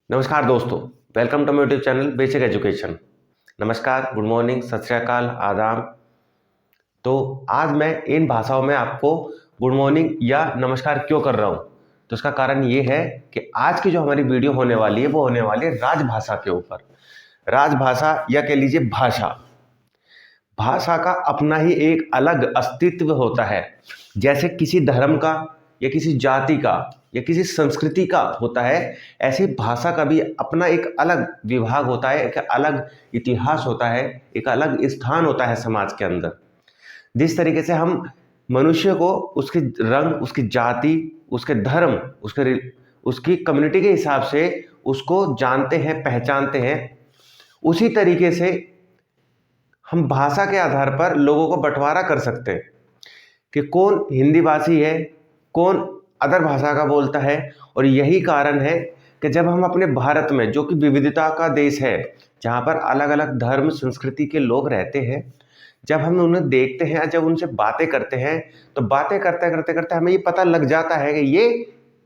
नमस्कार दोस्तों, welcome to my YouTube channel basic education. नमस्कार, गुड मॉर्निंग, सत श्री अकाल, आदाब। तो आज मैं इन भाषाओं में आपको गुड मॉर्निंग या नमस्कार क्यों कर रहा हूँ, तो इसका कारण ये है कि आज की जो हमारी वीडियो होने वाली है वो होने वाली है राजभाषा के ऊपर। राजभाषा या कह लीजिए भाषा। भाषा का अपना ही एक अलग अस्तित्व होता है। जैसे किसी धर्म का या किसी जाति का या किसी संस्कृति का होता है, ऐसे भाषा का भी अपना एक अलग विभाग होता है, एक अलग इतिहास होता है, एक अलग स्थान होता है समाज के अंदर। जिस तरीके से हम मनुष्य को उसके रंग, उसकी जाति, उसके धर्म, उसकी कम्युनिटी के हिसाब से उसको जानते हैं, पहचानते हैं, उसी तरीके से हम भाषा के आधार पर लोगों को बंटवारा कर सकते हैं कि कौन हिंदी भाषी है, कौन अदर भाषा का बोलता है। और यही कारण है कि जब हम अपने भारत में, जो कि विविधता का देश है, जहाँ पर अलग अलग धर्म संस्कृति के लोग रहते हैं, जब हम उन्हें देखते हैं, जब उनसे बातें करते हैं, तो बातें करते करते करते हमें ये पता लग जाता है कि ये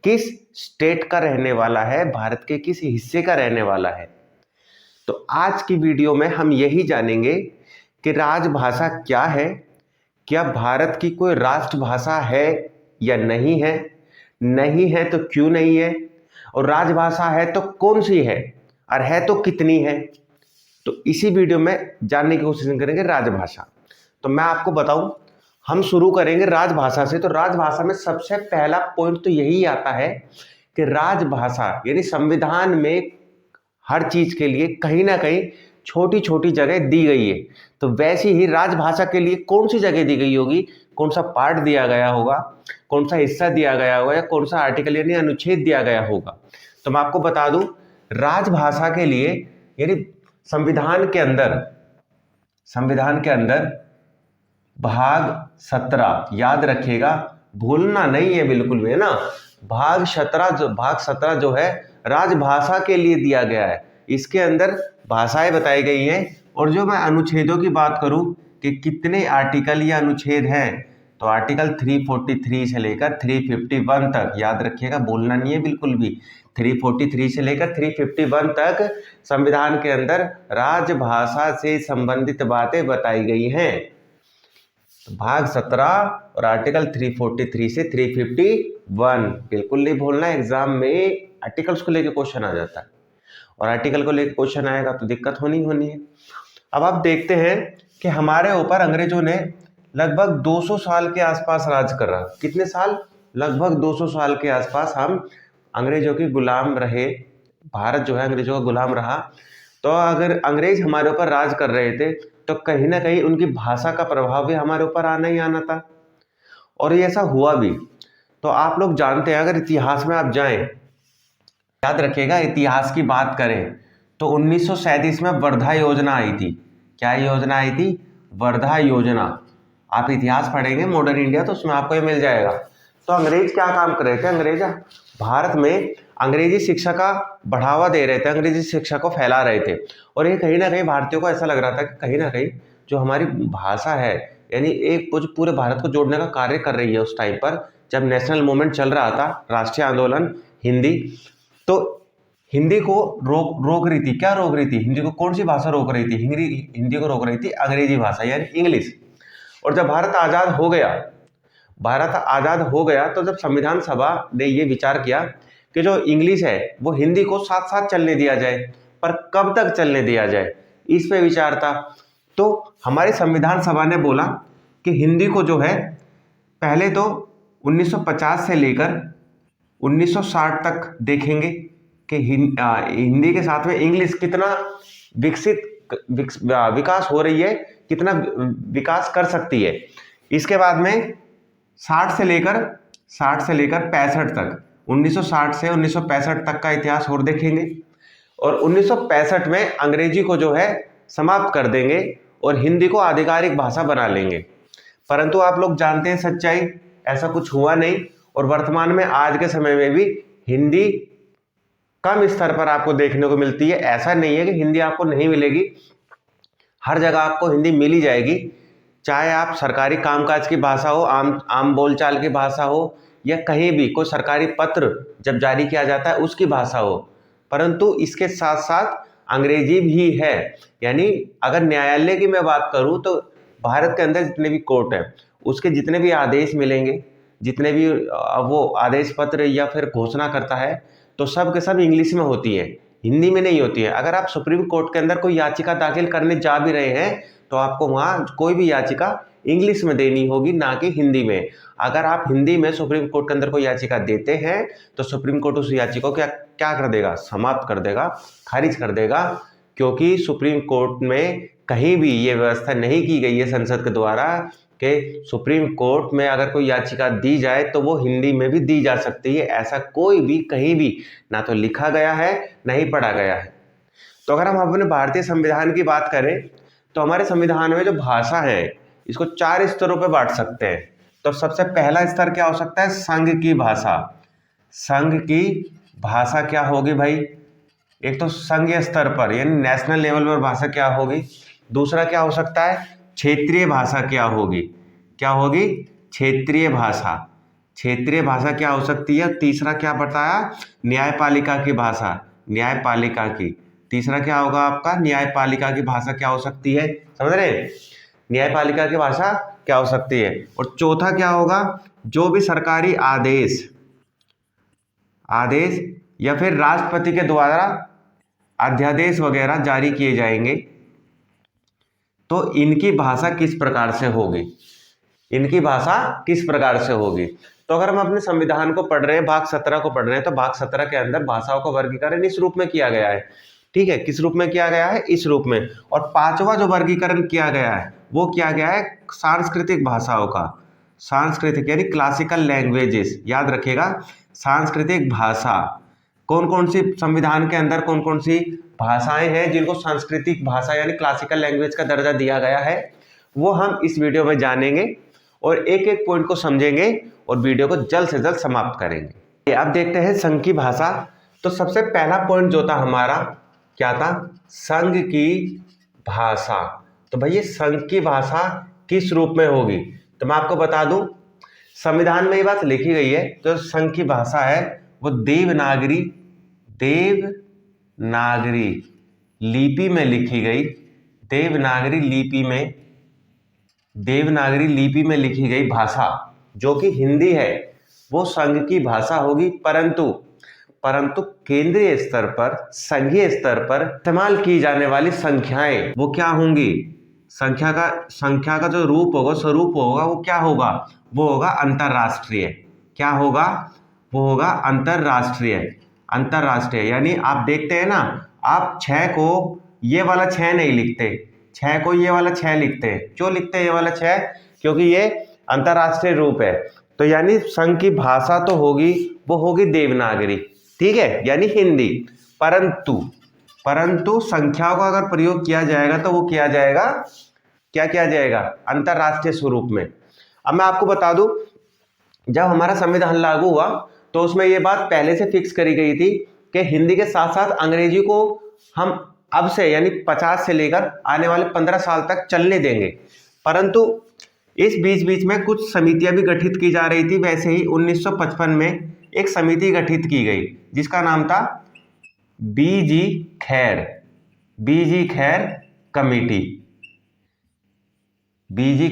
किस स्टेट का रहने वाला है, भारत के किस हिस्से का रहने वाला है। तो आज की वीडियो में हम यही जानेंगे कि राजभाषा क्या है, क्या भारत की कोई राष्ट्रभाषा है या नहीं है, नहीं है तो क्यों नहीं है, और राजभाषा है तो कौन सी है और है तो कितनी है। तो इसी वीडियो में जानने की कोशिश करेंगे राजभाषा। तो मैं आपको बताऊं, हम शुरू करेंगे राजभाषा से। तो राजभाषा में सबसे पहला पॉइंट तो यही आता है कि राजभाषा यानी संविधान में हर चीज के लिए कहीं ना कहीं छोटी छोटी जगह दी गई है। तो वैसे ही राजभाषा के लिए कौन सी जगह दी गई होगी, कौन सा पार्ट दिया गया होगा, कौन सा हिस्सा दिया गया होगा, या कौन सा आर्टिकल यानी अनुच्छेद दिया गया होगा। तो मैं आपको बता दूं, राजभाषा के लिए यानी संविधान के अंदर भाग 17, याद रखिएगा, भूलना नहीं है बिल्कुल भी, है ना। भाग 17 जो है राजभाषा के लिए दिया गया है। इसके अंदर भाषाएं बताई गई हैं। और जो मैं अनुच्छेदों की बात करूं कि कितने आर्टिकल या अनुच्छेद हैं, तो आर्टिकल 343 से लेकर 351 तक, याद रखिएगा, भूलना नहीं है बिल्कुल भी। 343 से लेकर 351 तक संविधान के अंदर राजभाषा से संबंधित बातें बताई गई हैं। तो भाग 17 और आर्टिकल 343 से 351 बिल्कुल नहीं भूलना। एग्जाम में आर्टिकल्स को लेकर क्वेश्चन आ जाता है, और आर्टिकल को लेकर क्वेश्चन आएगा तो दिक्कत होनी है। अब आप देखते हैं कि हमारे ऊपर अंग्रेजों ने लगभग 200 साल के आसपास राज कर रहा। कितने साल? लगभग 200 साल के आसपास हम अंग्रेजों की गुलाम रहे। भारत जो है अंग्रेजों का गुलाम रहा। तो अगर अंग्रेज हमारे ऊपर राज कर रहे थे तो कहीं ना कहीं उनकी भाषा का प्रभाव भी हमारे ऊपर आना ही आना था, और ये ऐसा हुआ भी। तो आप लोग जानते हैं, अगर इतिहास में आप जाएं, याद रखिएगा, इतिहास की बात करें तो 1937 में वर्धा योजना आई थी। क्या योजना आई थी? वर्धा योजना। आप इतिहास पढ़ेंगे मॉडर्न इंडिया तो उसमें आपको ये मिल जाएगा। तो अंग्रेज क्या काम कर रहे थे? अंग्रेज भारत में अंग्रेजी शिक्षा का बढ़ावा दे रहे थे, अंग्रेजी शिक्षा को फैला रहे थे। और ये कहीं ना कहीं भारतीयों को ऐसा लग रहा था कि कहीं ना कहीं जो हमारी भाषा है, यानी एक पूरे भारत को जोड़ने का कार्य कर रही है। उस टाइम पर जब नेशनल मूवमेंट चल रहा था, राष्ट्रीय आंदोलन हिंदी, तो हिंदी को रोक रही थी। क्या रोक रही थी? हिंदी को कौन सी भाषा रोक रही थी? हिंदी को रोक रही थी अंग्रेजी भाषा यानी इंग्लिश। और जब भारत आजाद हो गया तो जब संविधान सभा ने ये विचार किया कि जो इंग्लिश है वो हिंदी को साथ साथ चलने दिया जाए, पर कब तक चलने दिया जाए, इस पे विचार था। तो हमारी संविधान सभा ने बोला कि हिंदी को जो है पहले तो 1950 से लेकर 1960 तक देखेंगे कि हिंदी के साथ में इंग्लिश कितना विकास हो रही है, कितना विकास कर सकती है। इसके बाद में 60 से लेकर 65 तक, 1960 से 1965 तक का इतिहास और देखेंगे। और 1965 में अंग्रेजी को जो है समाप्त कर देंगे और हिंदी को आधिकारिक भाषा बना लेंगे। परंतु आप लोग जानते हैं सच्चाई, ऐसा कुछ हुआ नहीं। और वर्तमान में आज के समय में भी हिंदी कम स्तर पर आपको देखने को मिलती है। ऐसा नहीं है कि हिंदी आपको नहीं मिलेगी, हर जगह आपको हिंदी मिल ही जाएगी, चाहे आप सरकारी कामकाज की भाषा हो, आम बोलचाल की भाषा हो, या कहीं भी कोई सरकारी पत्र जब जारी किया जाता है उसकी भाषा हो। परंतु इसके साथ साथ अंग्रेजी भी है। यानी अगर न्यायालय की मैं बात करूं तो भारत के अंदर जितने भी कोर्ट हैं उसके जितने भी आदेश मिलेंगे, जितने भी वो आदेश पत्र या फिर घोषणा करता है तो सब के सब इंग्लिश में होती है, हिंदी में नहीं होती है। अगर आप सुप्रीम कोर्ट के अंदर कोई याचिका दाखिल करने जा भी रहे हैं तो आपको वहाँ कोई भी याचिका इंग्लिश में देनी होगी, ना कि हिंदी में। अगर आप हिंदी में सुप्रीम कोर्ट के अंदर कोई याचिका देते हैं तो सुप्रीम कोर्ट उस याचिका को क्या कर देगा, समाप्त कर देगा, खारिज कर देगा, क्योंकि सुप्रीम कोर्ट में कहीं भी ये व्यवस्था नहीं की गई है संसद के द्वारा कि सुप्रीम कोर्ट में अगर कोई याचिका दी जाए तो वो हिंदी में भी दी जा सकती है। ऐसा कोई भी कहीं भी ना तो लिखा गया है ना ही पढ़ा गया है। तो अगर हम अपने भारतीय संविधान की बात करें तो हमारे संविधान में जो भाषा है इसको 4 स्तरों पर बांट सकते हैं। तो सबसे पहला स्तर क्या हो सकता है, संघ की भाषा। संघ की भाषा क्या होगी भाई, एक तो संघीय स्तर पर यानी नेशनल लेवल पर भाषा क्या होगी। दूसरा क्या हो सकता है, क्षेत्रीय भाषा क्या होगी, क्या होगी, क्षेत्रीय भाषा। क्षेत्रीय भाषा क्या हो सकती है। तीसरा क्या बताया, न्यायपालिका की भाषा, न्यायपालिका की। तीसरा क्या होगा आपका, न्यायपालिका की भाषा क्या हो सकती है, समझ रहे हैं, न्यायपालिका की भाषा क्या हो सकती है। और चौथा क्या होगा, जो भी सरकारी आदेश या फिर राष्ट्रपति के द्वारा अध्यादेश वगैरह जारी किए जाएंगे तो इनकी भाषा किस प्रकार से होगी, इनकी भाषा किस प्रकार से होगी। तो अगर हम अपने संविधान को पढ़ रहे हैं, भाग 17 को पढ़ रहे हैं, तो भाग 17 के अंदर भाषाओं का वर्गीकरण इस रूप में किया गया है। ठीक है, किस रूप में किया गया है, इस रूप में। और 5वां जो वर्गीकरण किया गया है वो किया गया है सांस्कृतिक भाषाओं का। सांस्कृतिक यानी क्लासिकल लैंग्वेजेस, याद रखिएगा, सांस्कृतिक भाषा। कौन कौन सी संविधान के अंदर कौन कौन सी भाषाएं हैं जिनको सांस्कृतिक भाषा यानी क्लासिकल लैंग्वेज का दर्जा दिया गया है, वो हम इस वीडियो में जानेंगे और एक एक पॉइंट को समझेंगे और वीडियो को जल्द से जल्द समाप्त करेंगे। अब देखते हैं संघ की भाषा। तो सबसे पहला पॉइंट जो था हमारा क्या था, संघ की भाषा। तो भैया संघ की भाषा किस रूप में होगी, तो मैं आपको बता दूं, संविधान में ये बात लिखी गई है। जो संघ की भाषा है वो देवनागरी लिपि में लिखी गई, देवनागरी लिपि में लिखी गई भाषा जो कि हिंदी है वो संघ की भाषा होगी। परंतु केंद्रीय स्तर पर, संघीय स्तर पर इस्तेमाल की जाने वाली संख्याएं वो क्या होंगी, संख्या का जो रूप होगा, स्वरूप होगा, वो क्या होगा, वो होगा अंतरराष्ट्रीय। क्या होगा, वो होगा अंतरराष्ट्रीय। यानी आप देखते हैं ना, आप 6 को ये वाला 6 नहीं लिखते, 6 को ये वाला 6 लिखते हैं। क्यों लिखते हैं ये वाला 6, क्योंकि ये अंतरराष्ट्रीय रूप है। तो यानी संघ की भाषा तो होगी, वो होगी देवनागरी, ठीक है, यानी हिंदी। परंतु संख्याओं का अगर प्रयोग किया जाएगा तो वो किया जाएगा, क्या किया जाएगा, अंतरराष्ट्रीय स्वरूप में। अब मैं आपको बता दूं, जब हमारा संविधान लागू हुआ तो उसमें ये बात पहले से फिक्स करी गई थी कि हिंदी के साथ साथ अंग्रेजी को हम अब से यानी 50 से लेकर आने वाले 15 साल तक चलने देंगे। परंतु इस बीच में कुछ समितियां भी गठित की जा रही थी। वैसे ही 1955 में एक समिति गठित की गई जिसका नाम था बीजी खैर कमेटी। बीजी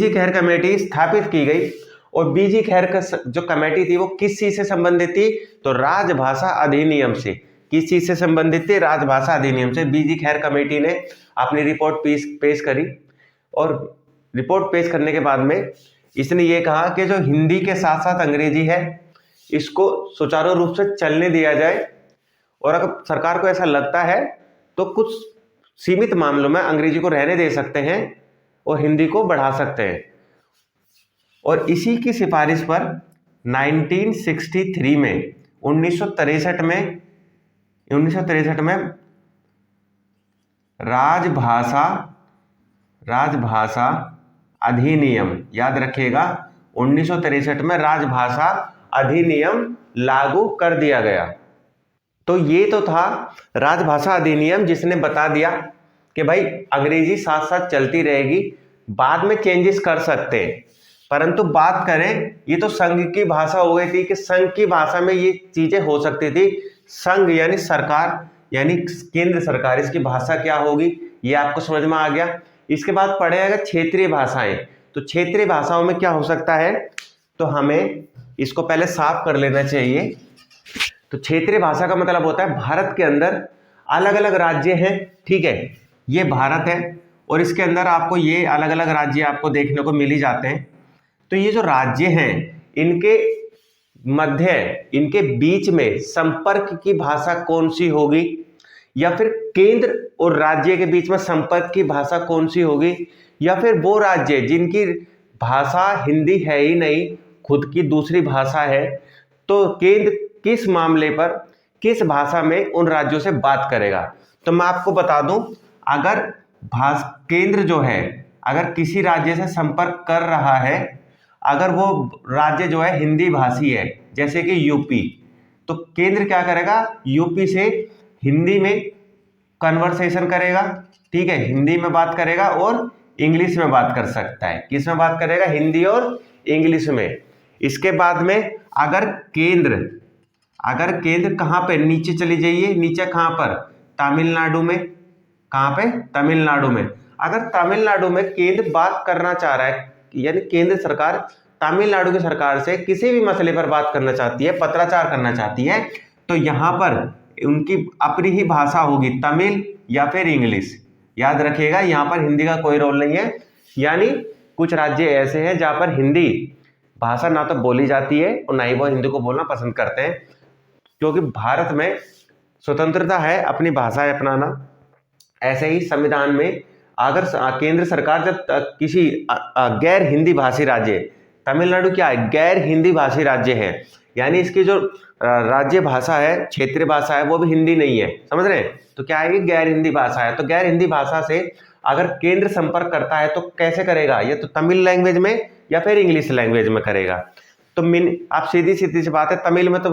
खैर कमेटी स्थापित की गई। और बीजी खैर का जो कमेटी थी वो किस चीज से संबंधित थी, तो राजभाषा अधिनियम से। किस चीज से संबंधित थी, राजभाषा अधिनियम से। बीजी खैर कमेटी ने अपनी रिपोर्ट पेश करी और रिपोर्ट पेश करने के बाद में इसने ये कहा कि जो हिंदी के साथ साथ अंग्रेजी है इसको सुचारू रूप से चलने दिया जाए, और अगर सरकार को ऐसा लगता है तो कुछ सीमित मामलों में अंग्रेजी को रहने दे सकते हैं और हिंदी को बढ़ा सकते हैं। और इसी की सिफारिश पर 1963 में 1963 में राजभाषा अधिनियम, याद रखिएगा, 1963 में राजभाषा अधिनियम लागू कर दिया गया। तो ये तो था राजभाषा अधिनियम जिसने बता दिया कि भाई अंग्रेजी साथ साथ चलती रहेगी, बाद में चेंजेस कर सकते हैं। परंतु बात करें, ये तो संघ की भाषा हो गई थी कि संघ की भाषा में ये चीजें हो सकती थी। संघ यानी सरकार यानी केंद्र सरकार, इसकी भाषा क्या होगी ये आपको समझ में आ गया। इसके बाद पढ़ेगा क्षेत्रीय भाषाएं। तो क्षेत्रीय भाषाओं में क्या हो सकता है, तो हमें इसको पहले साफ कर लेना चाहिए। तो क्षेत्रीय भाषा का मतलब होता है भारत के अंदर अलग अलग राज्य हैं, ठीक है, ये भारत है और इसके अंदर आपको ये अलग अलग राज्य आपको देखने को मिल ही जाते हैं। तो ये जो राज्य हैं इनके मध्य, इनके बीच में संपर्क की भाषा कौन सी होगी, या फिर केंद्र और राज्य के बीच में संपर्क की भाषा कौन सी होगी, या फिर वो राज्य जिनकी भाषा हिंदी है ही नहीं, खुद की दूसरी भाषा है, तो केंद्र किस मामले पर किस भाषा में उन राज्यों से बात करेगा। तो मैं आपको बता दूं, अगर केंद्र जो है अगर किसी राज्य से संपर्क कर रहा है, अगर वो राज्य जो है हिंदी भाषी है जैसे कि यूपी, तो केंद्र क्या करेगा, यूपी से हिंदी में कन्वर्सेशन करेगा, ठीक है, हिंदी में बात करेगा और इंग्लिश में बात कर सकता है। किस में बात करेगा, हिंदी और इंग्लिश में। इसके बाद में अगर केंद्र कहाँ पे, नीचे चली जाइए, नीचे कहाँ पर, तमिलनाडु में, कहाँ पे, तमिलनाडु में। अगर तमिलनाडु में केंद्र बात करना चाह रहा है, यानी केंद्र सरकार तमिलनाडु की सरकार से किसी भी मसले पर बात करना चाहती है, पत्राचार करना चाहती है, तो यहाँ पर उनकी अपनी ही भाषा होगी, तमिल या फिर इंग्लिश। याद रखिएगा यहाँ पर हिंदी का कोई रोल नहीं है। यानी कुछ राज्य ऐसे हैं जहाँ पर हिंदी भाषा ना तो बोली जाती है और ना ही वो हिंदी को बोलना पसंद करते हैं, क्योंकि भारत में स्वतंत्रता है अपनी भाषाएं अपनाना। ऐसे ही संविधान में अगर केंद्र सरकार जब किसी गैर हिंदी भाषी राज्य, तमिलनाडु क्या है, गैर हिंदी भाषी राज्य है, यानी इसकी जो राज्य भाषा है, क्षेत्रीय भाषा है, वो भी हिंदी नहीं है, समझ रहे हैं, तो क्या है, गैर हिंदी भाषा है। तो गैर हिंदी भाषा से अगर केंद्र संपर्क करता है तो कैसे करेगा, ये तो तमिल लैंग्वेज में या फिर इंग्लिश लैंग्वेज में करेगा। तो आप सीधी सी बात है, तमिल में तो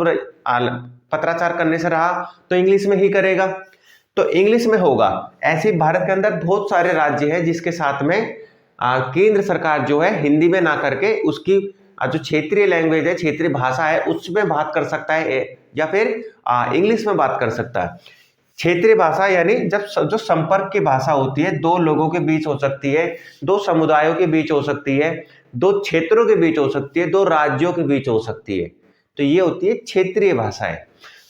पत्राचार करने से रहा तो इंग्लिश में ही करेगा, तो इंग्लिश में होगा। ऐसे भारत के अंदर बहुत सारे राज्य हैं जिसके साथ में केंद्र सरकार जो है हिंदी में ना करके उसकी जो क्षेत्रीय लैंग्वेज है, क्षेत्रीय भाषा है, उसमें बात कर सकता है या फिर इंग्लिश में बात कर सकता है। क्षेत्रीय भाषा यानी जब जो संपर्क की भाषा होती है, दो लोगों के बीच हो सकती है, दो समुदायों के बीच हो सकती है, दो क्षेत्रों के बीच हो सकती है, दो राज्यों के बीच हो सकती है, तो ये होती है क्षेत्रीय भाषाएं।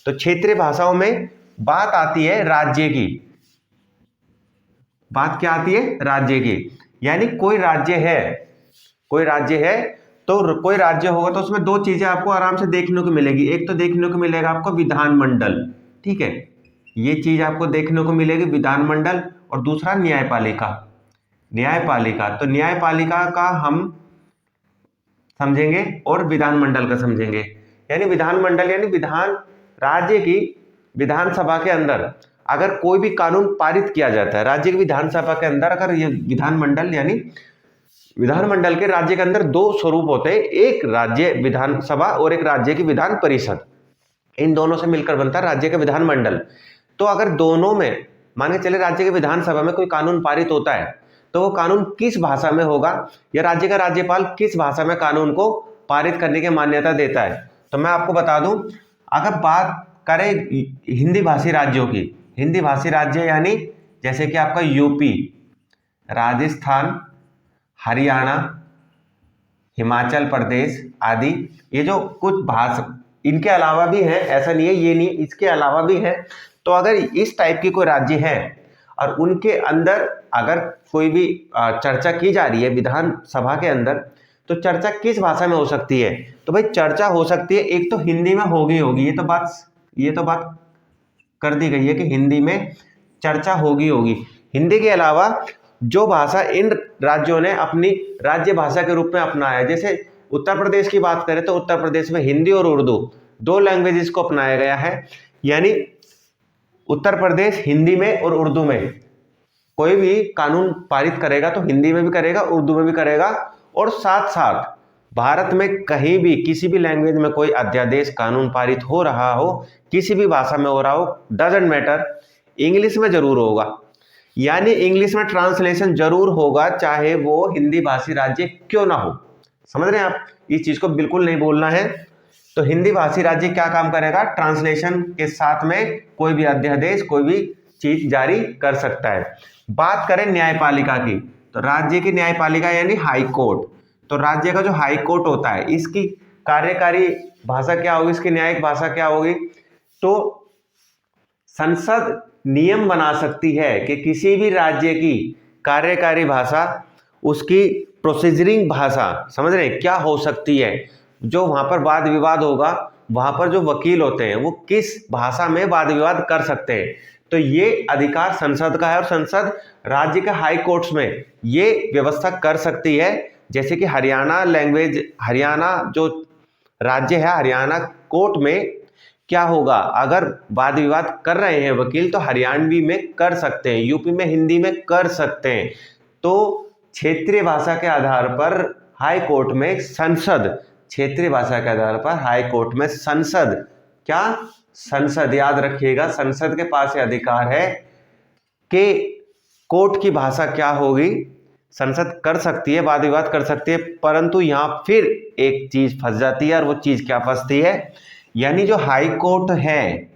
तो क्षेत्रीय भाषाओं में बात आती है राज्य की, बात क्या आती है, राज्य की। यानी कोई राज्य है तो कोई राज्य होगा तो उसमें दो चीजें आपको आराम से देखने को मिलेगी। एक तो देखने को मिलेगा आपको विधानमंडल, ठीक है, ये चीज आपको देखने को मिलेगी विधानमंडल, और दूसरा न्यायपालिका। तो न्यायपालिका का हम समझेंगे और विधानमंडल का समझेंगे। यानी विधानमंडल यानी राज्य की विधानसभा के अंदर अगर कोई भी कानून पारित किया जाता है, राज्य की विधानसभा के अंदर, अगर ये विधानमंडल यानी विधानमंडल के राज्य के अंदर दो स्वरूप होते हैं, एक राज्य विधानसभा और एक राज्य की विधान परिषद, इन दोनों से मिलकर बनता है राज्य का विधानमंडल। तो अगर दोनों में मान के चले राज्य के विधानसभा में कोई कानून पारित होता है तो वो कानून किस भाषा में होगा, या राज्य का राज्यपाल किस भाषा में कानून को पारित करने की मान्यता देता है। तो मैं आपको बता दूं, अगर बात करें हिंदी भाषी राज्यों की, हिंदी भाषी राज्य यानी जैसे कि आपका यूपी, राजस्थान, हरियाणा, हिमाचल प्रदेश आदि, ये जो कुछ भाषा, इनके अलावा भी हैं, ऐसा नहीं है ये नहीं, इसके अलावा भी हैं। तो अगर इस टाइप की कोई राज्य है और उनके अंदर अगर कोई भी चर्चा की जा रही है विधानसभा के अंदर, तो चर्चा किस भाषा में हो सकती है, तो भाई चर्चा हो सकती है एक तो हिंदी में होगी, ये तो बात कर दी गई है कि हिंदी में चर्चा होगी। हिंदी के अलावा जो भाषा इन राज्यों ने अपनी राज्य भाषा के रूप में अपनाया, जैसे उत्तर प्रदेश की बात करें तो उत्तर प्रदेश में हिंदी और उर्दू दो लैंग्वेजेस को अपनाया गया है। यानी उत्तर प्रदेश हिंदी में और उर्दू में कोई भी कानून पारित करेगा तो हिंदी में भी करेगा, उर्दू में भी करेगा, और साथ साथ भारत में कहीं भी किसी भी लैंग्वेज में कोई अध्यादेश कानून पारित हो रहा हो, किसी भी भाषा में हो रहा हो, डजंट मैटर, इंग्लिश में जरूर होगा। यानी इंग्लिश में ट्रांसलेशन जरूर होगा, चाहे वो हिंदी भाषी राज्य क्यों ना हो। समझ रहे हैं आप, इस चीज को बिल्कुल नहीं बोलना है। तो हिंदी भाषी राज्य क्या काम करेगा, ट्रांसलेशन के साथ में कोई भी अध्यादेश कोई भी चीज जारी कर सकता है। बात करें न्यायपालिका की, तो राज्य की न्यायपालिका यानी हाई कोर्ट, तो राज्य का जो हाई कोर्ट होता है इसकी कार्यकारी भाषा क्या होगी, इसकी न्यायिक भाषा क्या होगी, तो संसद नियम बना सकती है कि किसी भी राज्य की कार्यकारी भाषा, उसकी प्रोसीजरिंग भाषा, समझ रहे हैं क्या हो सकती है, जो वहां पर वाद विवाद होगा, वहां पर जो वकील होते हैं वो किस भाषा में वाद विवाद कर सकते हैं, तो ये अधिकार संसद का है और संसद राज्य के हाई कोर्ट्स में ये व्यवस्था कर सकती है। जैसे कि हरियाणा लैंग्वेज, हरियाणा जो राज्य है, हरियाणा कोर्ट में क्या होगा, अगर वाद विवाद कर रहे हैं वकील तो हरियाणवी में कर सकते हैं, यूपी में हिंदी में कर सकते हैं। तो क्षेत्रीय भाषा के आधार पर हाई कोर्ट में संसद, क्षेत्रीय भाषा के आधार पर हाई कोर्ट में संसद, क्या संसद, याद रखिएगा संसद के पास ये अधिकार है कि कोर्ट की भाषा क्या होगी, संसद कर सकती है, वाद विवाद कर सकती है। परंतु यहाँ फिर एक चीज फंस जाती है, और वो चीज क्या फंसती है, यानी जो हाई कोर्ट है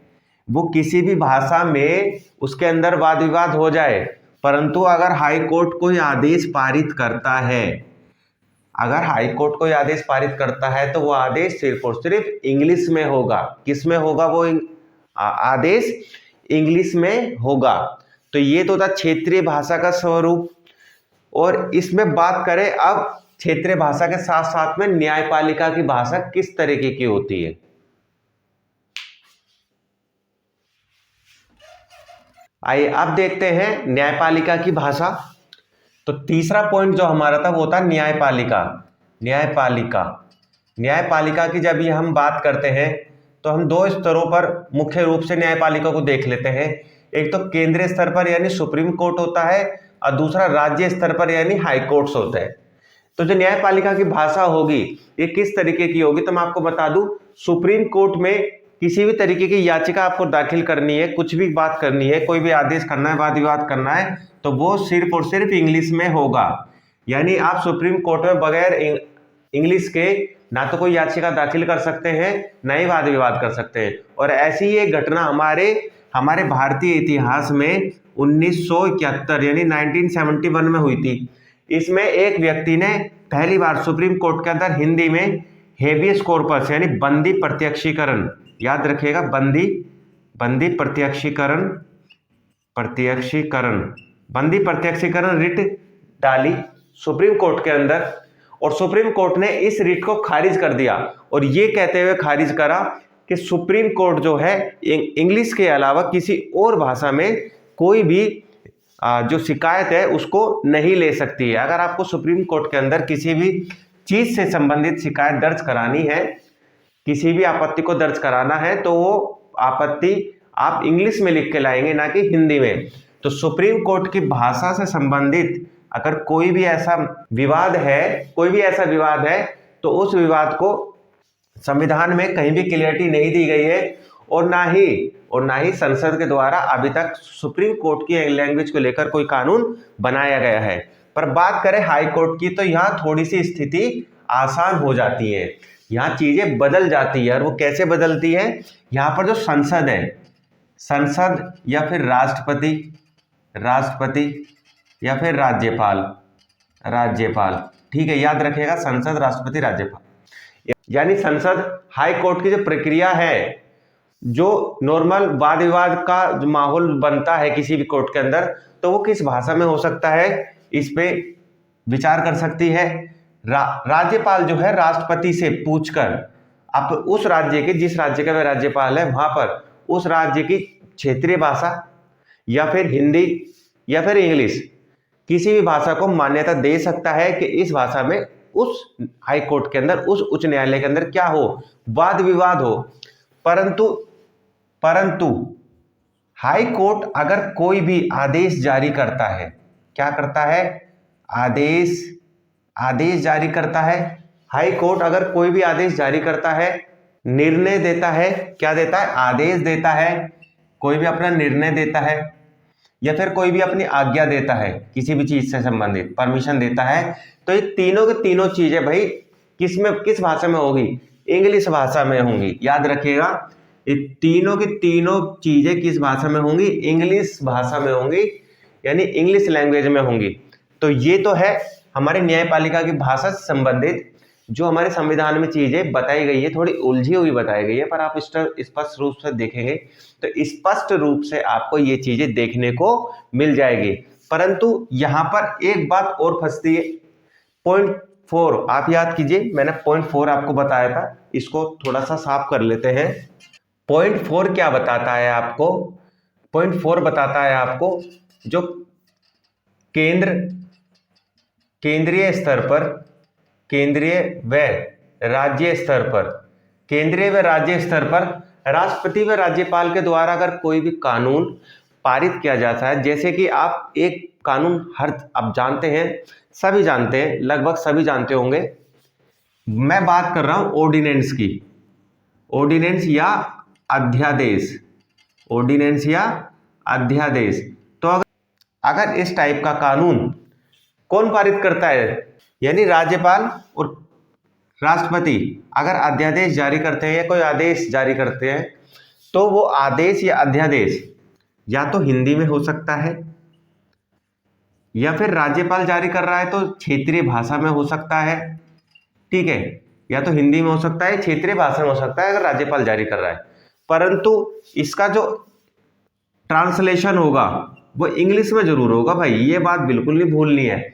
वो किसी भी भाषा में उसके अंदर वाद विवाद हो जाए, परंतु अगर हाई कोर्ट कोई आदेश पारित करता है, अगर हाई कोर्ट कोई आदेश पारित करता है तो वो आदेश सिर्फ और सिर्फ इंग्लिश में होगा। किस में होगा वो आदेश, इंग्लिश में होगा। तो ये तो था क्षेत्रीय भाषा का स्वरूप। और इसमें बात करें अब क्षेत्रीय भाषा के साथ साथ में न्यायपालिका की भाषा किस तरीके की होती है। आइए अब देखते हैं न्यायपालिका की भाषा। तो तीसरा पॉइंट जो हमारा था वो था न्यायपालिका। न्यायपालिका, न्यायपालिका की जब ये हम बात करते हैं तो हम दो स्तरों पर मुख्य रूप से न्यायपालिका को देख लेते हैं। एक तो केंद्रीय स्तर पर यानी सुप्रीम कोर्ट होता है, और दूसरा राज्य स्तर पर यानी हाई कोर्ट्स होते हैं। तो जो न्यायपालिका की भाषा होगी ये किस तरीके की होगी, तो मैं आपको बता दूं, सुप्रीम कोर्ट में किसी भी तरीके की याचिका आपको दाखिल करनी है, कुछ भी बात करनी है, कोई भी आदेश करना है, वाद विवाद करना है, तो वो सिर्फ और सिर्फ इंग्लिश में होगा। यानी आप सुप्रीम कोर्ट में बगैर इंग्लिश के ना तो कोई याचिका दाखिल कर सकते हैं, ना ही वाद विवाद कर सकते हैं। और ऐसी ही एक घटना हमारे भारतीय इतिहास में 1971 यानी 1971 में हुई थी। इसमें एक व्यक्ति ने पहली बार सुप्रीम कोर्ट के अंदर हिंदी में हेबियस कॉर्पस यानी बंदी प्रत्यक्षीकरण, याद रखिएगा बंदी प्रत्यक्षीकरण रिट डाली सुप्रीम कोर्ट के अंदर, और सुप्रीम कोर्ट ने इस रिट को खारिज कर दिया, और ये कहते हुए खारिज करा कि सुप्रीम कोर्ट जो है इंग्लिश के अलावा किसी और भाषा में कोई भी जो शिकायत है उसको नहीं ले सकती है। अगर आपको सुप्रीम कोर्ट के अंदर किसी भी चीज से संबंधित शिकायत दर्ज करानी है, किसी भी आपत्ति को दर्ज कराना है, तो वो आपत्ति आप इंग्लिश में लिख के लाएंगे, ना कि हिंदी में। तो सुप्रीम कोर्ट की भाषा से संबंधित अगर कोई भी ऐसा विवाद है तो उस विवाद को संविधान में कहीं भी क्लियरिटी नहीं दी गई है, और ना ही संसद के द्वारा अभी तक सुप्रीम कोर्ट की लैंग्वेज को लेकर कोई कानून बनाया गया है। पर बात करें हाई कोर्ट की, तो यहाँ थोड़ी सी स्थिति आसान हो जाती है, यहाँ चीजें बदल जाती है। और वो कैसे बदलती है, यहाँ पर जो संसद है, संसद या फिर राष्ट्रपति या फिर राज्यपाल, ठीक है, याद रखिएगा संसद, राष्ट्रपति, राज्यपाल। यानी संसद हाई कोर्ट की जो प्रक्रिया है, जो नॉर्मल वाद विवाद का जो माहौल बनता है किसी भी कोर्ट के अंदर, तो वो किस भाषा में हो सकता है, इस पे विचार कर सकती है। राज्यपाल जो है राष्ट्रपति से पूछकर आप उस राज्य के, जिस राज्य का वह राज्यपाल है, वहां पर उस राज्य की क्षेत्रीय भाषा या फिर हिंदी या फिर इंग्लिश किसी भी भाषा को मान्यता दे सकता है कि इस भाषा में उस हाई कोर्ट के अंदर, उस उच्च न्यायालय के अंदर क्या हो, वाद विवाद हो। परंतु हाई कोर्ट अगर कोई भी आदेश जारी करता है, क्या करता है, आदेश जारी करता है, हाई कोर्ट अगर कोई भी आदेश जारी करता है, निर्णय देता है, क्या देता है, आदेश देता है, कोई भी अपना निर्णय देता है, या फिर कोई भी अपनी आज्ञा देता है, किसी भी चीज से संबंधित परमिशन देता है, तो ये तीनों की तीनों चीजें भाई किस भाषा में होगी, इंग्लिश भाषा में होंगी। याद रखिएगा, ये तीनों की तीनों चीजें किस भाषा में होंगी? इंग्लिश भाषा में होंगी, यानी इंग्लिश लैंग्वेज में होंगी। तो ये तो है हमारे न्यायपालिका की भाषा से संबंधित जो हमारे संविधान में चीजें बताई गई है, थोड़ी उलझी हुई बताई गई है, पर आप स्पष्ट रूप से देखेंगे तो स्पष्ट रूप से आपको ये चीजें देखने को मिल जाएगी। परंतु यहाँ पर एक बात और फंसती है, पॉइंट 4 आप याद कीजिए, मैंने पॉइंट 4 आपको बताया था, इसको थोड़ा सा साफ कर लेते हैं। पॉइंट 4 क्या बताता है आपको? पॉइंट 4 बताता है आपको जो केंद्रीय स्तर पर, केंद्रीय व राज्य स्तर पर, केंद्रीय व राज्य स्तर पर राष्ट्रपति व राज्यपाल के द्वारा अगर कोई भी कानून पारित किया जाता है, जैसे कि आप एक कानून आप जानते हैं, सभी जानते हैं, लगभग सभी जानते होंगे, मैं बात कर रहा हूं ऑर्डिनेंस की, ऑर्डिनेंस या अध्यादेश, ऑर्डिनेंस या अध्यादेश। तो अगर इस टाइप का कानून कौन पारित करता है, यानी राज्यपाल और राष्ट्रपति अगर अध्यादेश जारी करते हैं या कोई आदेश जारी करते हैं, तो वो आदेश या अध्यादेश या तो हिंदी में हो सकता है, या फिर राज्यपाल जारी कर रहा है तो क्षेत्रीय भाषा में हो सकता है, ठीक है, या तो हिंदी में हो सकता है, क्षेत्रीय भाषा में हो सकता है अगर राज्यपाल जारी कर रहा है। परंतु इसका जो ट्रांसलेशन होगा वो इंग्लिश में जरूर होगा भाई, ये बात बिल्कुल नहीं भूलनी है।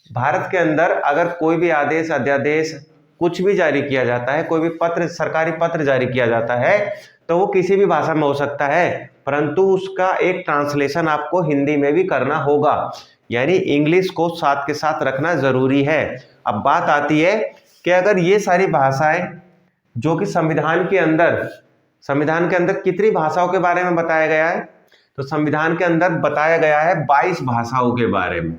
भारत के अंदर अगर कोई भी आदेश, अध्यादेश कुछ भी जारी किया जाता है, कोई भी पत्र, सरकारी पत्र जारी किया जाता है, तो वो किसी भी भाषा में हो सकता है, परंतु उसका एक ट्रांसलेशन आपको हिंदी में भी करना होगा, यानी इंग्लिश को साथ के साथ रखना जरूरी है। अब बात आती है कि अगर ये सारी भाषाएं जो कि संविधान के अंदर कितनी भाषाओं के बारे में बताया गया है, तो संविधान के अंदर बताया गया है 22 भाषाओं के बारे में।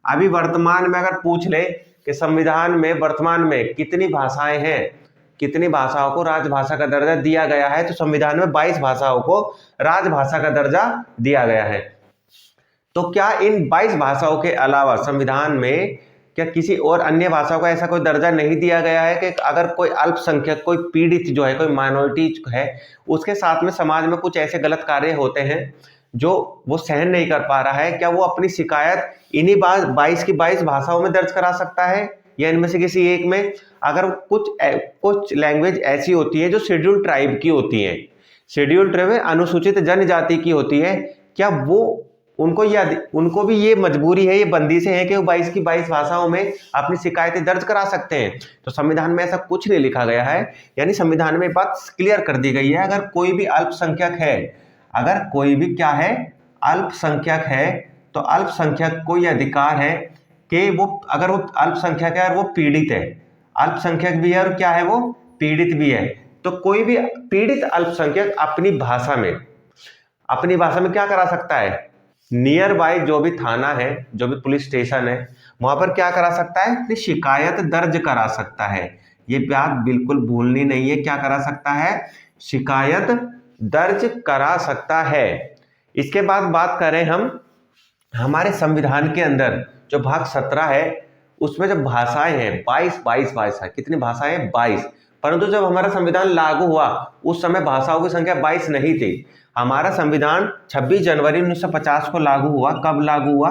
अभी वर्तमान में अगर पूछ ले कि संविधान में वर्तमान में कितनी भाषाएं हैं, कितनी भाषाओं को राजभाषा का दर्जा दिया गया है, तो संविधान में 22 भाषाओं को राजभाषा का दर्जा दिया गया है। तो क्या इन 22 भाषाओं के अलावा संविधान में क्या किसी और अन्य भाषाओं का ऐसा कोई दर्जा नहीं दिया गया है कि अगर कोई अल्पसंख्यक, कोई पीड़ित जो है, कोई माइनॉरिटी है, उसके साथ में समाज में कुछ ऐसे गलत कार्य होते हैं जो वो सहन नहीं कर पा रहा है, क्या वो अपनी शिकायत इन्हीं 22 की 22 भाषाओं में दर्ज करा सकता है, या इनमें से किसी एक में? अगर कुछ लैंग्वेज ऐसी होती है जो शेड्यूल ट्राइब की होती है, शेड्यूल ट्राइब अनुसूचित जनजाति की होती है, क्या वो उनको भी ये मजबूरी है, ये बंदिशें हैं कि वो 22 की 22 भाषाओं में अपनी शिकायतें दर्ज करा सकते हैं? तो संविधान में ऐसा कुछ नहीं लिखा गया है, यानी संविधान में बात क्लियर कर दी गई है, अगर कोई भी अल्पसंख्यक है, अगर कोई भी क्या है, अल्पसंख्यक है, तो अल्पसंख्यक को यह अधिकार है कि वो, अगर वो अल्पसंख्यक है और वो पीड़ित है, अल्पसंख्यक भी है और क्या है, वो पीड़ित भी है, तो कोई भी पीड़ित अल्पसंख्यक अपनी भाषा में क्या करा सकता है? नियर बाय जो भी थाना है, जो भी पुलिस स्टेशन है, वहां पर क्या करा सकता है? अपनी शिकायत दर्ज करा सकता है। ये बात बिल्कुल भूलनी नहीं है, क्या करा सकता है? शिकायत दर्ज करा सकता है। इसके बाद बात करें हम हमारे संविधान के अंदर जो भाग 17 है, उसमें जो भाषाएं हैं 22 भाषा, कितनी भाषाएं? 22। परंतु जब हमारा संविधान लागू हुआ उस समय भाषाओं की संख्या 22 नहीं थी। हमारा संविधान 26 जनवरी 1950 को लागू हुआ। कब लागू हुआ?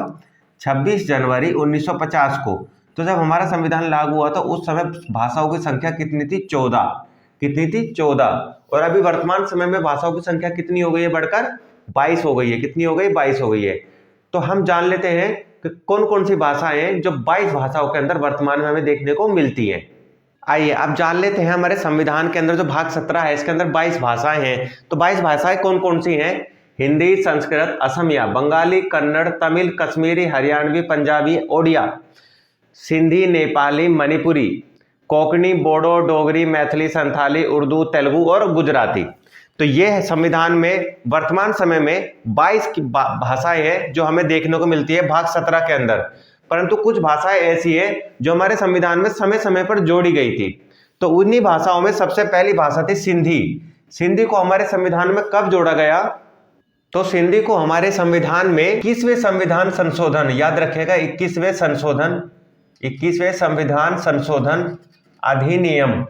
26 जनवरी 1950 को। तो जब हमारा संविधान लागू हुआ तो उस समय भाषाओं की संख्या कितनी थी? 14। कितनी थी? 14। और अभी वर्तमान समय में भाषाओं की संख्या कितनी हो गई है? बढ़कर 22 हो गई है। कितनी हो गई? 22 हो गई है। तो हम जान लेते हैं कि कौन कौन सी भाषाएं हैं जो 22 भाषाओं के अंदर वर्तमान में हमें देखने को मिलती हैं। आइए अब जान लेते हैं हमारे संविधान के अंदर जो भाग 17 है, इसके अंदर 22 भाषाएं हैं। तो 22 भाषाएं कौन कौन सी हैं? हिंदी, संस्कृत, असमिया, बंगाली, कन्नड़, तमिल, कश्मीरी, हरियाणवी, पंजाबी, ओडिया, सिंधी, नेपाली, मणिपुरी, कोंकणी, बोडो, डोगरी, मैथिली, संथाली, उर्दू, तेलुगु और गुजराती। तो ये है संविधान में वर्तमान समय में 22 की भाषाएं हैं जो हमें देखने को मिलती है भाग 17 के अंदर। परंतु कुछ भाषाएं ऐसी है जो हमारे संविधान में समय समय पर जोड़ी गई थी। तो उन्हीं भाषाओं में सबसे पहली भाषा थी सिंधी। सिंधी को हमारे संविधान में कब जोड़ा गया? तो सिंधी को हमारे संविधान में 21वें संविधान संशोधन, याद रखिएगा 21वें संविधान संशोधन अधिनियम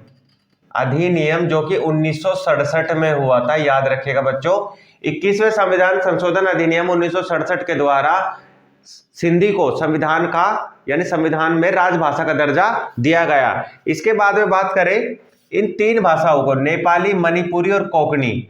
अधिनियम जो कि 1967 में हुआ था, याद रखिएगा बच्चों। 21वें संविधान संशोधन अधिनियम 1967 के द्वारा सिंधी को संविधान का यानी संविधान में राजभाषा का दर्जा दिया गया। इसके बाद में बात करें इन तीन भाषाओं को, नेपाली, मणिपुरी और कोंकणी,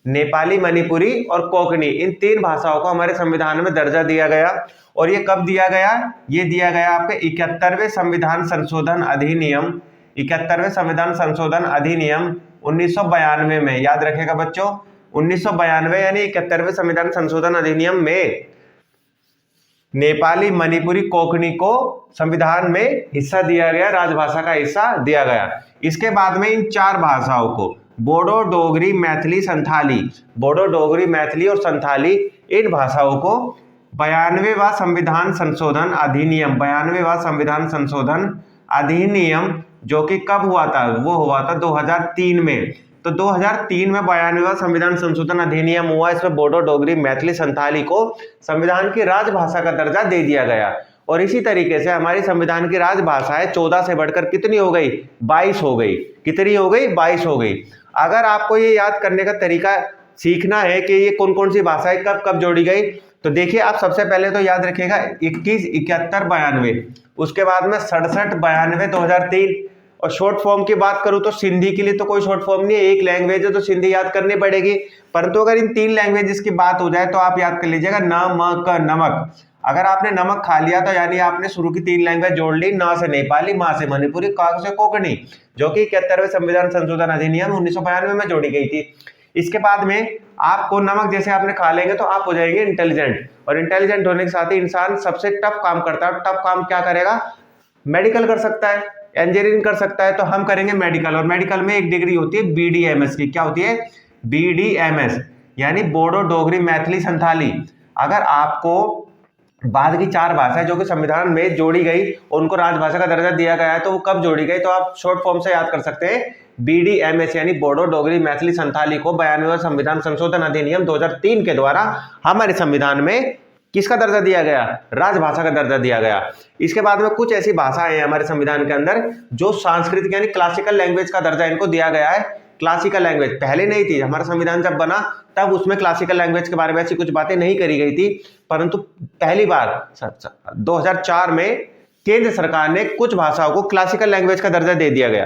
नेपाली, मणिपुरी और कोंकणी, इन तीन भाषाओं को हमारे संविधान में दर्जा दिया गया। और ये कब दिया गया? ये दिया गया आपके 71वें संविधान संशोधन अधिनियम, 71वें संविधान संशोधन अधिनियम 1992 में, याद रखेगा बच्चों। 1992 यानी 71वें संविधान संशोधन अधिनियम में नेपाली, मणिपुरी, कोंकणी को संविधान में हिस्सा दिया गया, राजभाषा का हिस्सा दिया गया। इसके बाद में इन चार भाषाओं को, बोडो, डोगरी, मैथिली, संथाली, बोडो, डोगरी, मैथिली और संथाली, इन भाषाओं को 92वां संविधान संशोधन अधिनियम, 92वां संविधान संशोधन अधिनियम जो कि कब हुआ था? वो हुआ था 2003 में। तो 2003 में 92वां संविधान संशोधन अधिनियम हुआ। इसमें बोडो, डोगरी, मैथिली, संथाली को संविधान की राजभाषा का दर्जा दे दिया गया। और इसी तरीके से हमारी संविधान की राजभाषाएं 14 से बढ़कर कितनी हो गई? 22 हो गई। कितनी हो गई? 22 हो गई। अगर आपको ये याद करने का तरीका सीखना है कि ये कौन कौन सी भाषाएं कब कब जोड़ी गई, तो देखिए आप सबसे पहले तो याद रखिएगा 21, 71, 92, उसके बाद में 67, 92, 2003। और शॉर्ट फॉर्म की बात करूं तो सिंधी के लिए तो कोई शॉर्ट फॉर्म नहीं है, एक लैंग्वेज है तो सिंधी याद करनी पड़ेगी। परंतु अगर इन तीन लैंग्वेजेस की बात हो जाए तो आप याद कर लीजिएगा न, म, क, नमक। अगर आपने नमक खा लिया तो यानी आपने शुरू की तीन लैंग्वेज जोड़ ली, न से नेपाली, मा से मणिपुरी, का से कोंकणी, जो कि 71वें संविधान संशोधन अधिनियम 1992 में जोड़ी गई थी। इसके बाद में आपको नमक जैसे आपने खा लेंगे तो आप हो जाएंगे इंटेलिजेंट। और इंटेलिजेंट होने के साथ ही इंसान सबसे टफ काम करता है। टफ काम क्या करेगा? मेडिकल कर सकता है, इंजीनियरिंग कर सकता है, तो हम करेंगे मेडिकल। और मेडिकल में एक डिग्री होती है BDMS की। क्या होती है? BDMS यानी बोडो, डोगरी, मैथिली, संथाली। अगर आपको बाद की चार भाषाएं जो कि संविधान में जोड़ी गई उनको राजभाषा का दर्जा दिया गया है, तो वो कब जोड़ी गई? तो आप शॉर्ट फॉर्म से याद कर सकते हैं BDMS यानी बोडो, डोगरी, मैथिली, संथाली को 92वां संविधान संशोधन अधिनियम 2003 के द्वारा हमारे संविधान में किसका दर्जा दिया गया? राजभाषा का दर्जा दिया गया। इसके बाद में कुछ ऐसी भाषाएं हैं हमारे संविधान के अंदर जो सांस्कृतिक यानी क्लासिकल लैंग्वेज का दर्जा इनको दिया गया है। क्लासिकल लैंग्वेज पहले नहीं थी, हमारा संविधान जब बना तब उसमें क्लासिकल लैंग्वेज के बारे में ऐसी कुछ बातें नहीं करी गई थी, परंतु पहली बार 2004 में केंद्र सरकार ने कुछ भाषाओं को क्लासिकल लैंग्वेज का दर्जा दे दिया गया।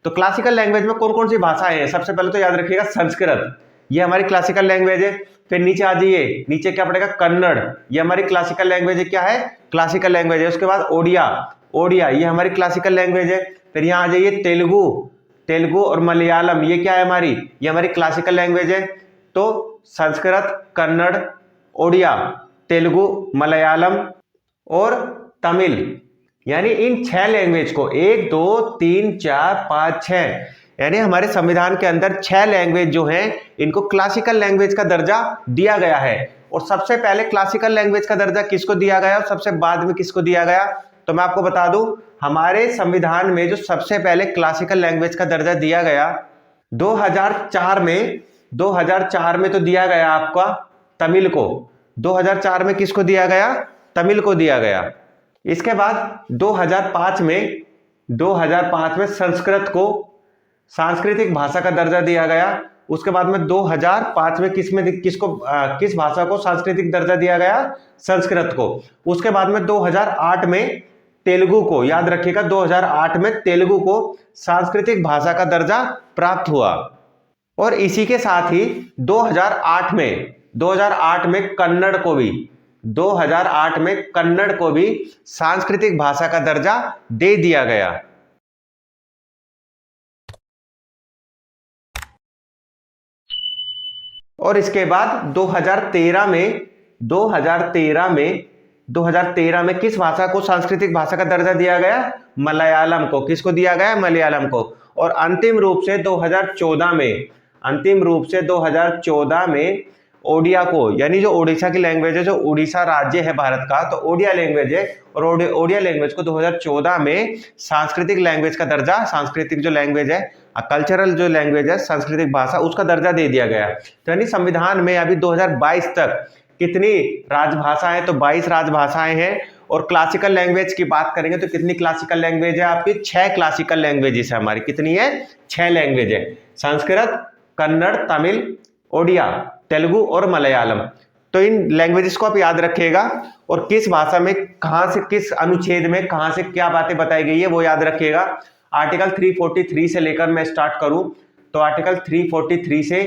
तो क्लासिकल लैंग्वेज में कौन कौन सी भाषाएं हैं? सबसे पहले तो याद रखिएगा संस्कृत, ये हमारी क्लासिकल लैंग्वेज है। फिर नीचे आ जाइए, नीचे क्या पड़ेगा? कन्नड़, ये हमारी क्लासिकल लैंग्वेज है। क्या है? क्लासिकल लैंग्वेज है। उसके बाद ओडिया, ओडिया ये हमारी क्लासिकल लैंग्वेज है। फिर यहाँ आ जाइए तेलुगु, तेलुगु और मलयालम, ये क्या है हमारी? ये हमारी क्लासिकल लैंग्वेज है। तो संस्कृत, कन्नड़, ओडिया, तेलुगु, मलयालम और तमिल, यानी इन 6 लैंग्वेज को 1, 2, 3, 4, 5, 6 यानी हमारे संविधान के अंदर 6 लैंग्वेज जो हैं इनको क्लासिकल लैंग्वेज का दर्जा दिया गया है। और सबसे पहले क्लासिकल लैंग्वेज का दर्जा किसको दिया गया और सबसे बाद में किसको दिया गया? तो मैं आपको बता दूं, हमारे संविधान में जो सबसे पहले क्लासिकल लैंग्वेज का दर्जा दिया गया 2004 में तो दिया गया आपका तमिल को। 2004 में किसको दिया गया? तमिल को दिया गया। इसके बाद 2005 में संस्कृत को सांस्कृतिक भाषा का दर्जा दिया गया। उसके बाद में 2005 में किस भाषा को सांस्कृतिक दर्जा दिया गया? संस्कृत को। उसके बाद में 2008 में तेलुगु को, याद रखिएगा 2008 में तेलुगु को सांस्कृतिक भाषा का दर्जा प्राप्त हुआ। और इसी के साथ ही 2008 में कन्नड़ को भी 2008 में कन्नड़ को भी सांस्कृतिक भाषा का दर्जा दे दिया गया। और इसके बाद 2013 में किस भाषा को सांस्कृतिक भाषा का दर्जा दिया गया? मलयालम को। किसको दिया गया? मलयालम को। और अंतिम रूप से 2014 में ओडिया को, यानी जो ओडिशा की लैंग्वेज है, जो उड़ीसा राज्य है भारत का, तो ओडिया लैंग्वेज है। और ओडिया लैंग्वेज को 2014 में सांस्कृतिक लैंग्वेज का दर्जा, सांस्कृतिक जो लैंग्वेज है, कल्चरल जो लैंग्वेज है, सांस्कृतिक भाषा, उसका दर्जा दे दिया गया। तो यानी संविधान में अभी 2022 तक कितनी राजभाषाएं? तो 22 राजभाषाएं हैं। और क्लासिकल लैंग्वेज की बात करेंगे तो कितनी क्लासिकल लैंग्वेज है आपकी? 6 क्लासिकल लैंग्वेजेस है हमारी। कितनी है? 6 लैंग्वेज है। संस्कृत, कन्नड़, तमिल, ओडिया, तेलुगु और मलयालम। तो इन लैंग्वेजेस को आप याद रखिएगा और किस भाषा में कहां से, किस अनुच्छेद में कहां से क्या बातें बताई गई है वो याद रखिएगा। आर्टिकल 343 से लेकर मैं स्टार्ट करूं तो आर्टिकल 343 से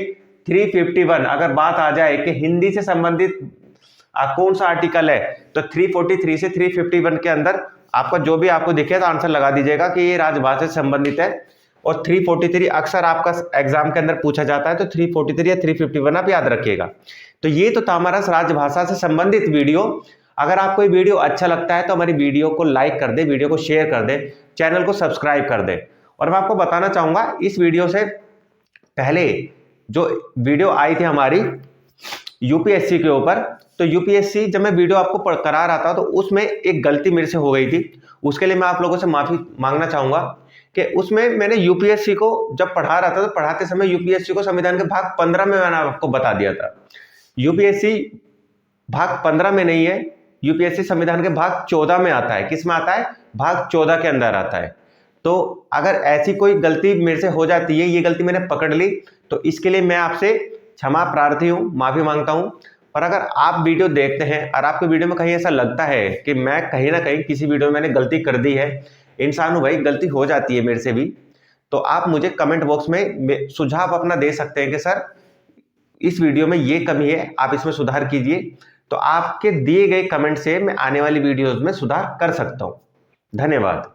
351 अगर बात आ जाए कि हिंदी से संबंधित कौन सा आर्टिकल है, तो 343 से 351 के अंदर आपका जो भी आपको दिखे तो आंसर लगा दीजिएगा कि ये राजभाषा से संबंधित है। और 343 अक्सर आपका एग्जाम के अंदर पूछा जाता है, तो 343 या 351 आप याद रखिएगा। तो ये तो था हमारा राजभाषा से संबंधित वीडियो। अगर आपको ये वीडियो अच्छा लगता है तो हमारी वीडियो को लाइक कर दे, वीडियो को शेयर कर दे, चैनल को सब्सक्राइब कर दे। और मैं आपको बताना चाहूंगा, इस वीडियो से पहले जो वीडियो आई थी हमारी यूपीएससी के ऊपर, तो यूपीएससी जब मैं वीडियो आपको करा रहा था तो उसमें एक गलती मेरे से हो गई थी। उसके लिए मैं आप लोगों से माफी मांगना चाहूंगा कि उसमें मैंने यूपीएससी को जब पढ़ा रहा था तो पढ़ाते समय यूपीएससी को संविधान के भाग 15 में मैंने आपको बता दिया था। यूपीएससी भाग 15 में नहीं है, यूपीएससी संविधान के भाग 14 में आता है। किस में आता है? भाग 14 के अंदर आता है। तो अगर ऐसी कोई गलती मेरे से हो जाती है, ये गलती मैंने पकड़ ली, तो इसके लिए मैं आपसे क्षमा प्रार्थी हूं, माफी मांगता हूं। और अगर आप वीडियो देखते हैं और आपके वीडियो में कहीं ऐसा लगता है कि मैं कहीं ना कहीं किसी वीडियो में मैंने गलती कर दी है, इंसान हूं भाई, गलती हो जाती है मेरे से भी, तो आप मुझे कमेंट बॉक्स में सुझाव अपना दे सकते हैं कि सर इस वीडियो में ये कमी है, आप इसमें सुधार कीजिए। तो आपके दिए गए कमेंट से मैं आने वाली वीडियोस में सुधार कर सकता हूं। धन्यवाद।